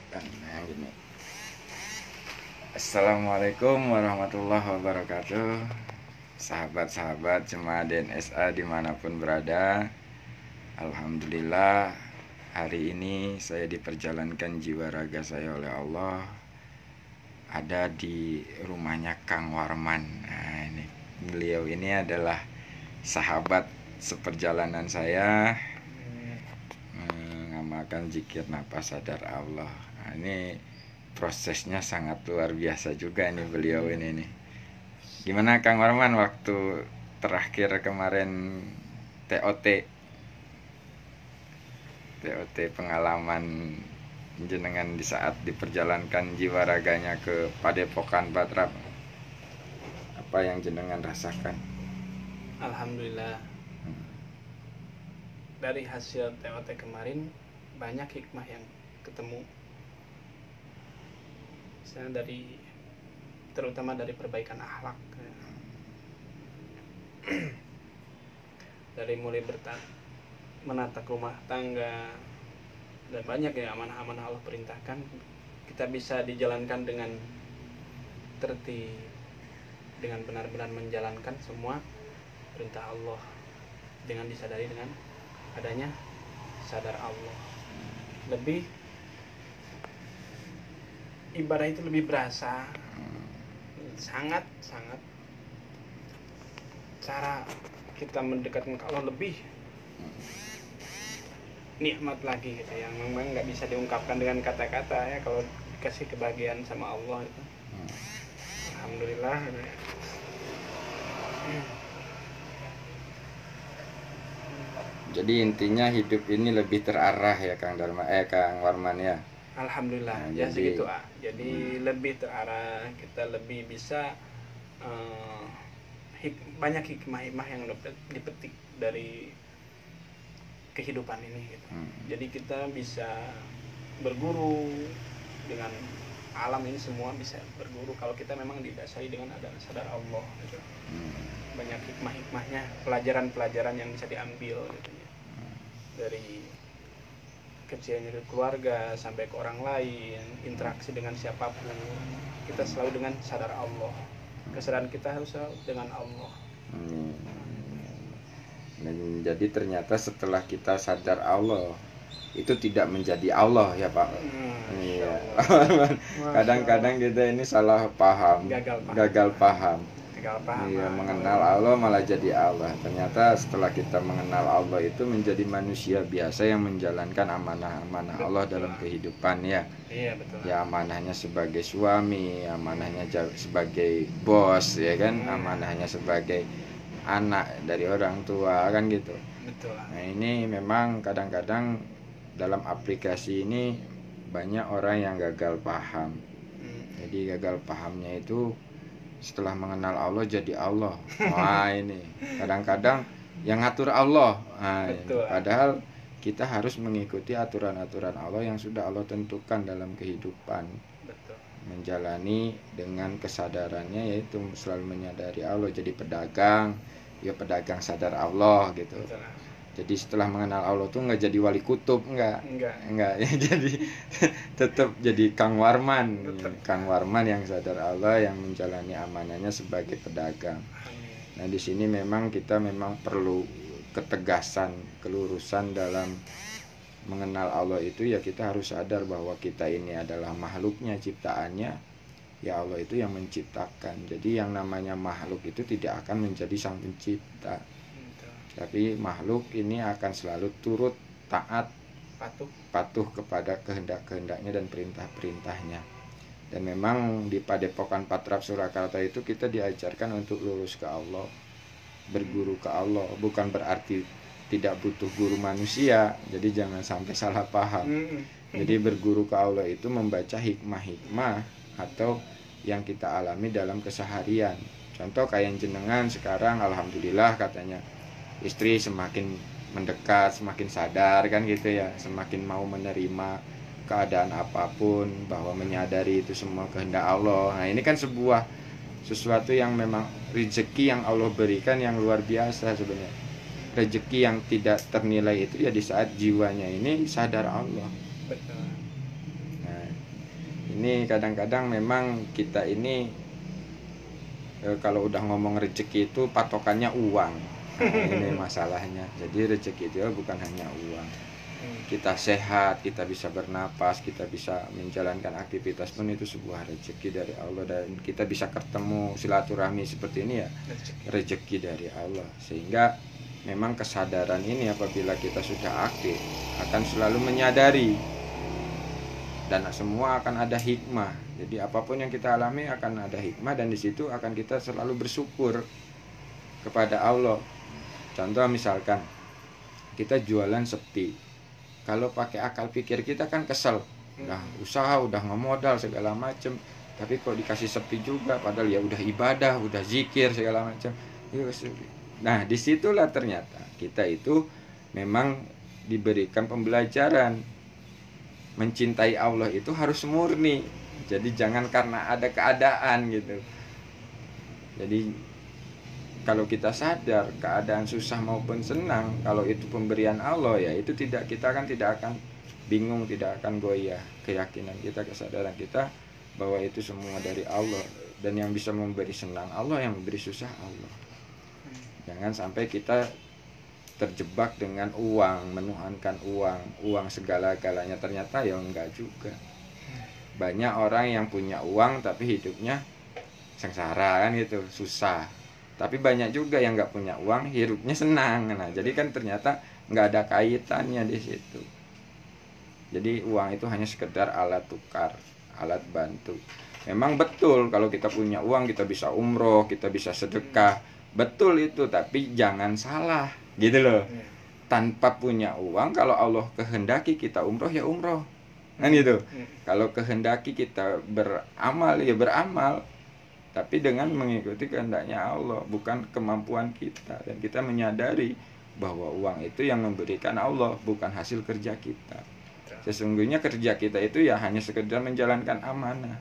Nah, gini. Assalamualaikum warahmatullahi wabarakatuh. Sahabat-sahabat jemaah DNSA dimanapun berada. Alhamdulillah, hari ini saya diperjalankan jiwa raga saya oleh Allah ada di rumahnya Kang Warman. Nah, ini beliau ini adalah sahabat seperjalanan saya mengamalkan zikir nafas sadar Allah. Nah, ini prosesnya sangat luar biasa juga nih beliau ini nih. Gimana Kang Warman waktu terakhir kemarin TOT pengalaman jenengan di saat diperjalankan jiwa raganya ke Padepokan Patrap, apa yang jenengan rasakan? Alhamdulillah, dari hasil TOT kemarin banyak hikmah yang ketemu. Misalnya terutama dari perbaikan akhlak, dari mulai menata rumah tangga, dan banyak ya amanah-amanah Allah perintahkan kita bisa dijalankan dengan tertib, dengan benar-benar menjalankan semua perintah Allah, dengan disadari dengan adanya sadar Allah. Lebih ibadah itu lebih berasa, sangat cara kita mendekatkan ke Allah lebih nikmat lagi gitu, yang memang nggak bisa diungkapkan dengan kata-kata ya. Kalau dikasih kebahagiaan sama Allah itu, alhamdulillah. Jadi intinya hidup ini lebih terarah ya Kang Warman ya. Alhamdulillah, Nah, ya jadi segitu jadi lebih terarah, kita lebih bisa banyak hikmah-hikmah yang dapat dipetik dari kehidupan ini gitu. Jadi kita bisa berguru dengan alam ini, semua bisa berguru kalau kita memang didasari dengan ada sadar Allah gitu. Banyak hikmah-hikmahnya, pelajaran-pelajaran yang bisa diambil gitu ya. Dari kecilnya dari keluarga sampai ke orang lain, interaksi dengan siapapun, kita selalu dengan sadar Allah. Kesadaran kita harus selalu dengan Allah. Dan jadi ternyata setelah kita sadar Allah itu tidak menjadi Allah ya Pak. Iya. Kadang-kadang kita ini salah paham, gagal paham. Iya, mengenal Allah malah jadi Allah. Ternyata setelah kita mengenal Allah itu menjadi manusia biasa yang menjalankan amanah-amanah Allah dalam kehidupan ya. Iya, betul. Ya, amanahnya sebagai suami, amanahnya sebagai bos ya kan, amanahnya sebagai anak dari orang tua kan gitu. Betul. Nah, ini memang kadang-kadang dalam aplikasi ini banyak orang yang gagal paham. Jadi gagal pahamnya itu setelah mengenal Allah jadi Allah. Wah, ini kadang-kadang yang ngatur Allah. Nah, padahal kita harus mengikuti aturan-aturan Allah yang sudah Allah tentukan dalam kehidupan. Betul. Menjalani dengan kesadarannya, yaitu selalu menyadari Allah. Jadi pedagang, ya pedagang sadar Allah gitu. Betul. Jadi setelah mengenal Allah tuh nggak jadi wali kutub, enggak ya, jadi tetap jadi Kang Warman. Kang Warman yang sadar Allah, yang menjalani amanahnya sebagai pedagang. Nah, di sini memang kita perlu ketegasan, kelurusan dalam mengenal Allah itu ya. Kita harus sadar bahwa kita ini adalah makhluknya, ciptaannya ya. Allah itu yang menciptakan. Jadi yang namanya makhluk itu tidak akan menjadi sang pencipta, tapi makhluk ini akan selalu turut taat, patuh kepada kehendak-kehendaknya dan perintah-perintahnya. Dan memang di Padepokan Patrap Surakarta itu kita diajarkan untuk lurus ke Allah, berguru ke Allah. Bukan berarti tidak butuh guru manusia, jadi jangan sampai salah paham. Jadi berguru ke Allah itu membaca hikmah-hikmah atau yang kita alami dalam keseharian. Contoh kayak jenengan sekarang, alhamdulillah katanya istri semakin mendekat, semakin sadar kan gitu ya, semakin mau menerima keadaan apapun, bahwa menyadari itu semua kehendak Allah. Nah, ini kan sesuatu yang memang rezeki yang Allah berikan yang luar biasa sebenarnya. Rezeki yang tidak ternilai itu ya di saat jiwanya ini sadar Allah. Betul. Nah, ini kadang-kadang memang kita ini kalau udah ngomong rezeki itu patokannya uang. Nah, ini masalahnya. Jadi rezeki itu bukan hanya uang. Kita sehat, kita bisa bernapas, kita bisa menjalankan aktivitas pun itu sebuah rezeki dari Allah, dan kita bisa ketemu silaturahmi seperti ini ya rezeki dari Allah. Sehingga memang kesadaran ini apabila kita sudah aktif akan selalu menyadari, dan semua akan ada hikmah. Jadi apapun yang kita alami akan ada hikmah, dan di situ akan kita selalu bersyukur kepada Allah. Contoh misalkan kita jualan sepi, kalau pakai akal pikir kita kan kesel, udah usaha, udah ngemodal segala macem, tapi kok dikasih sepi juga, padahal ya udah ibadah, udah zikir segala macam. Nah disitulah ternyata kita itu memang diberikan pembelajaran. Mencintai Allah itu harus murni. Jadi jangan karena ada keadaan gitu. Jadi kalau kita sadar keadaan susah maupun senang, kalau itu pemberian Allah ya itu kita kan tidak akan bingung, tidak akan goyah. Keyakinan kita, kesadaran kita bahwa itu semua dari Allah, dan yang bisa memberi senang Allah, yang memberi susah Allah. Jangan sampai kita terjebak dengan uang, menuhankan uang segala-galanya. Ternyata ya enggak juga. Banyak orang yang punya uang tapi hidupnya sengsara kan gitu, susah. Tapi banyak juga yang nggak punya uang, hidupnya senang. Nah, jadi kan ternyata nggak ada kaitannya di situ. Jadi uang itu hanya sekedar alat tukar, alat bantu. Memang betul kalau kita punya uang kita bisa umroh, kita bisa sedekah, betul itu. Tapi jangan salah, gitu loh. Tanpa punya uang, kalau Allah kehendaki kita umroh ya umroh, kan gitu. Kalau kehendaki kita beramal ya beramal, tapi dengan mengikuti kehendaknya Allah, bukan kemampuan kita. Dan kita menyadari bahwa uang itu yang memberikan Allah, bukan hasil kerja kita. Sesungguhnya kerja kita itu ya hanya sekedar menjalankan amanah.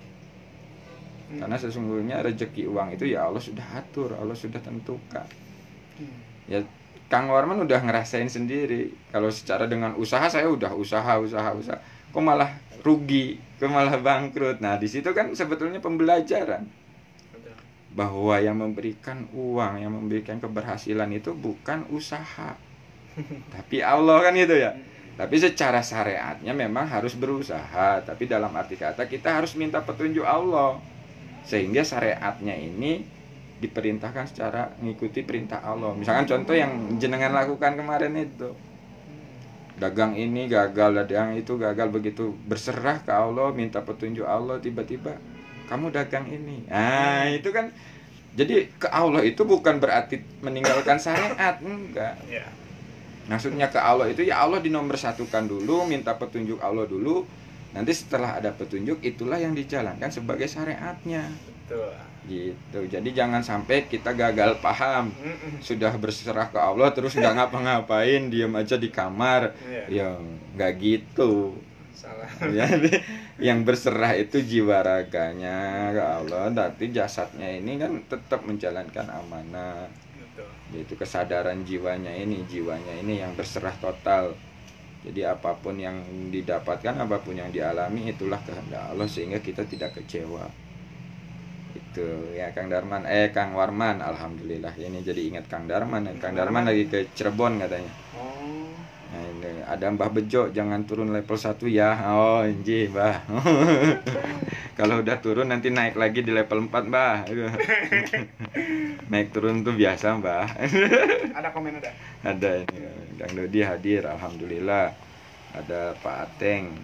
Karena sesungguhnya rezeki uang itu ya Allah sudah atur, Allah sudah tentukan. Ya Kang Warman udah ngerasain sendiri. Kalau secara dengan usaha, saya udah usaha, kok malah rugi, kok malah bangkrut. Nah di situ kan sebetulnya pembelajaran bahwa yang memberikan uang, yang memberikan keberhasilan itu bukan usaha, tapi Allah, kan gitu ya. Tapi secara syariatnya memang harus berusaha, tapi dalam arti kata kita harus minta petunjuk Allah, sehingga syariatnya ini diperintahkan secara mengikuti perintah Allah. Misalkan contoh yang jenengan lakukan kemarin itu, dagang ini gagal, dagang itu gagal, begitu berserah ke Allah, minta petunjuk Allah, tiba-tiba kamu dagang ini. Nah itu kan, jadi ke Allah itu bukan berarti meninggalkan syariat, enggak. Maksudnya ke Allah itu ya Allah dinomorsatukan dulu, minta petunjuk Allah dulu. Nanti setelah ada petunjuk, itulah yang dijalankan sebagai syariatnya. Betul. Gitu. Jadi jangan sampai kita gagal paham, sudah berserah ke Allah terus nggak ngapa-ngapain, diam aja di kamar. Ya nggak gitu. Salah. Jadi yang berserah itu jiwa raganya ke Allah, tapi jasadnya ini kan tetap menjalankan amanah. Yaitu kesadaran jiwanya ini yang berserah total. Jadi apapun yang didapatkan, apapun yang dialami, itulah kehendak Allah, sehingga kita tidak kecewa. Itu ya Kang Warman, alhamdulillah ini jadi ingat Kang Darman. Kang Darman lagi ke Cirebon katanya. Nah, ini ada Mbah Bejo, jangan turun level 1 ya. Oh inji Mbah. Kalau udah turun nanti naik lagi di level 4 Mbah. Naik turun tuh biasa Mbah. Ada komen udah? Ada ini Kang Dodi hadir, alhamdulillah. Ada Pak Ateng,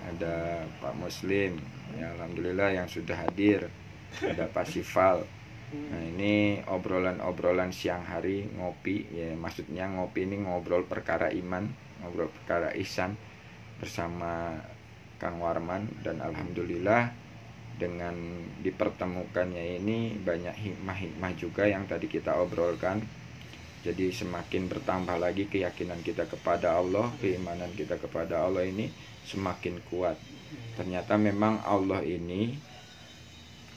ada Pak Muslim, ya alhamdulillah yang sudah hadir. Ada Pak Sifal. Nah ini obrolan siang hari ngopi, ya maksudnya ngopi ini ngobrol perkara iman, ngobrol perkara ihsan bersama Kang Warman. Dan alhamdulillah dengan dipertemukannya ini banyak hikmah-hikmah juga yang tadi kita obrolkan. Jadi semakin bertambah lagi keyakinan kita kepada Allah, keimanan kita kepada Allah ini semakin kuat. Ternyata memang Allah ini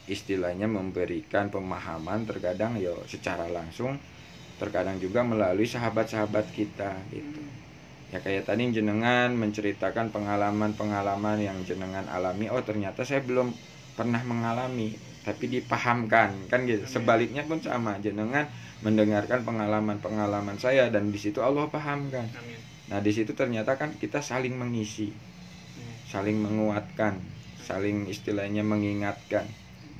istilahnya memberikan pemahaman, terkadang ya secara langsung, terkadang juga melalui sahabat-sahabat kita gitu. Ya kayak tadi jenengan menceritakan pengalaman-pengalaman yang jenengan alami. Oh ternyata saya belum pernah mengalami, tapi dipahamkan kan gitu. Sebaliknya pun sama, jenengan mendengarkan pengalaman-pengalaman saya dan di situ Allah pahamkan. Nah di situ ternyata kan kita saling mengisi, saling menguatkan, saling istilahnya mengingatkan.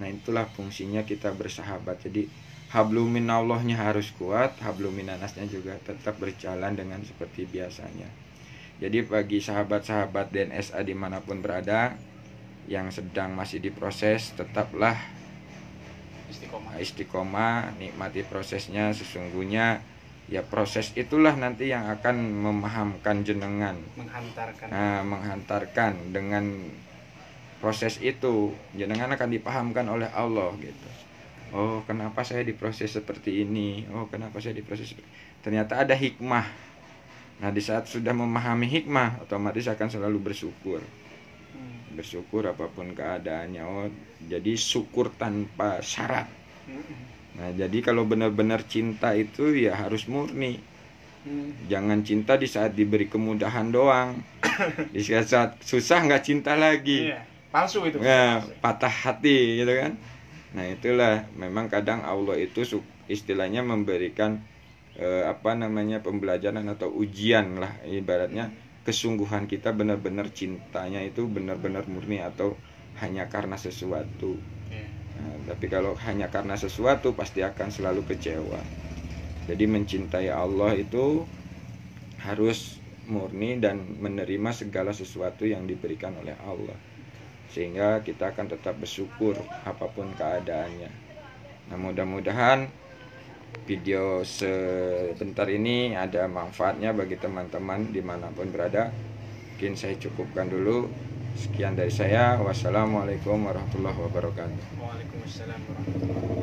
Nah itulah fungsinya kita bersahabat. Jadi hablum minallahnya harus kuat, hablum minannasnya juga tetap berjalan dengan seperti biasanya. Jadi bagi sahabat-sahabat DNSA dimanapun berada yang sedang masih diproses, tetaplah istiqomah, nikmati prosesnya. Sesungguhnya ya proses itulah nanti yang akan memahamkan jenengan, menghantarkan dengan proses itu jenengan akan dipahamkan oleh Allah gitu. Oh kenapa saya diproses seperti ini, oh kenapa saya diproses seperti ini. Ternyata ada hikmah. Nah di saat sudah memahami hikmah, otomatis akan selalu bersyukur. Bersyukur apapun keadaannya. Oh jadi syukur tanpa syarat. Nah jadi kalau benar-benar cinta itu ya harus murni. Jangan cinta di saat diberi kemudahan doang. Di saat susah nggak cinta lagi. Palsu itu. Nah, patah hati gitu kan. Nah itulah memang kadang Allah itu istilahnya memberikan pembelajaran atau ujian lah, ibaratnya kesungguhan kita benar-benar cintanya itu benar-benar murni atau hanya karena sesuatu. Nah, tapi kalau hanya karena sesuatu pasti akan selalu kecewa. Jadi mencintai Allah itu harus murni dan menerima segala sesuatu yang diberikan oleh Allah, sehingga kita akan tetap bersyukur apapun keadaannya. Nah mudah-mudahan video sebentar ini ada manfaatnya bagi teman-teman dimanapun berada. Mungkin saya cukupkan dulu. Sekian dari saya. Wassalamualaikum warahmatullahi wabarakatuh. Waalaikumsalam warahmatullahi wabarakatuh.